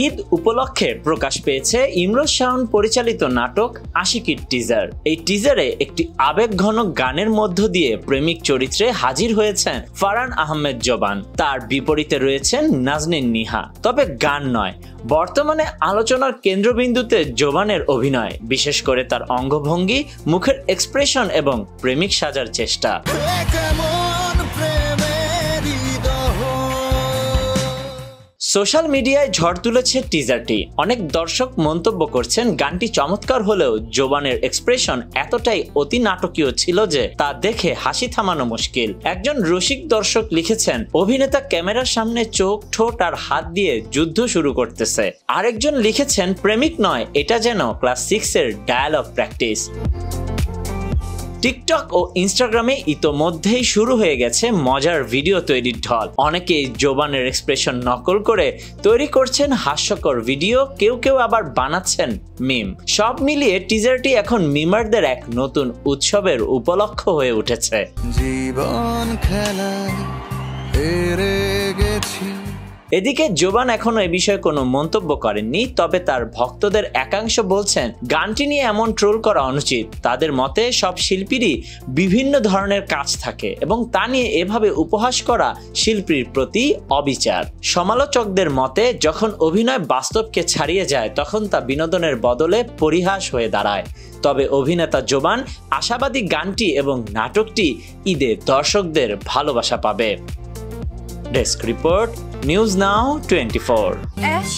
ঈদ উপলক্ষে প্রকাশ পেয়েছে ইমরোজ শাওন পরিচালিত নাটক আশিকির টিজার। এই টিজারে একটি আবেগঘন গানের মধ্য দিয়ে প্রেমিক চরিত্রে হাজির হয়েছেন ফারহান আহমেদ জোবান। তার বিপরীতে রয়েছেন নাজনীন নিহা। তবে গান নয়, বর্তমানে আলোচনার কেন্দ্রবিন্দুতে জোবানের অভিনয়, বিশেষ করে তার অঙ্গভঙ্গি, মুখের এক্সপ্রেশন এবং প্রেমিক সাজার চেষ্টা। সোশ্যাল মিডিয়ায় ঝড় তুলেছে টিজারটি। অনেক দর্শক মন্তব্য করছেন গানটি চমৎকার হলেও জোবানের এক্সপ্রেশন এতটাই অতি নাটকীয় ছিল যে তা দেখে হাসি থামানো মুশকিল। একজন রসিক দর্শক লিখেছেন, অভিনেতা ক্যামেরার সামনে চোখ, ঠোঁট আর হাত দিয়ে যুদ্ধ শুরু করতেছে। আরেকজন লিখেছেন, প্রেমিক নয়, এটা যেন ক্লাস 6 এর ডায়ালগ প্র্যাকটিস। টিকটক ও ইনস্টাগ্রামে ইতোমধ্যেই শুরু হয়ে গেছে মজার ভিডিও তৈরির ঢল। অনেকেই জোবানের এক্সপ্রেশন নকল করে তৈরি করছেন হাস্যকর ভিডিও, কেউ আবার বানাচ্ছেন মিম। সব মিলিয়ে টিজারটি এখন মিমারদের এক নতুন উৎসবের উপলক্ষ হয়ে উঠেছে। জীবন খেলায় হেরে গেছি। এদিকে জোবান এখনো এ বিষয়ে কোনো মন্তব্য করেননি, তবে তার ভক্তদের একাংশ বলছেন গানটি নিয়ে এমন ট্রোল করা অনুচিত। তাদের মতে সব শিল্পীরই বিভিন্ন ধরনের কাজ থাকে এবং তা নিয়ে এভাবে উপহাস করা শিল্পীর প্রতি অবিচার। সমালোচকদের মতে যখন অভিনয় বাস্তবকে ছাড়িয়ে যায় তখন তা বিনোদনের বদলে পরিহাস হয়ে দাঁড়ায়। তবে অভিনেতা জোবান আশাবাদী গানটি এবং নাটকটি ঈদে দর্শকদের ভালোবাসা পাবে। Desk report, news now 24।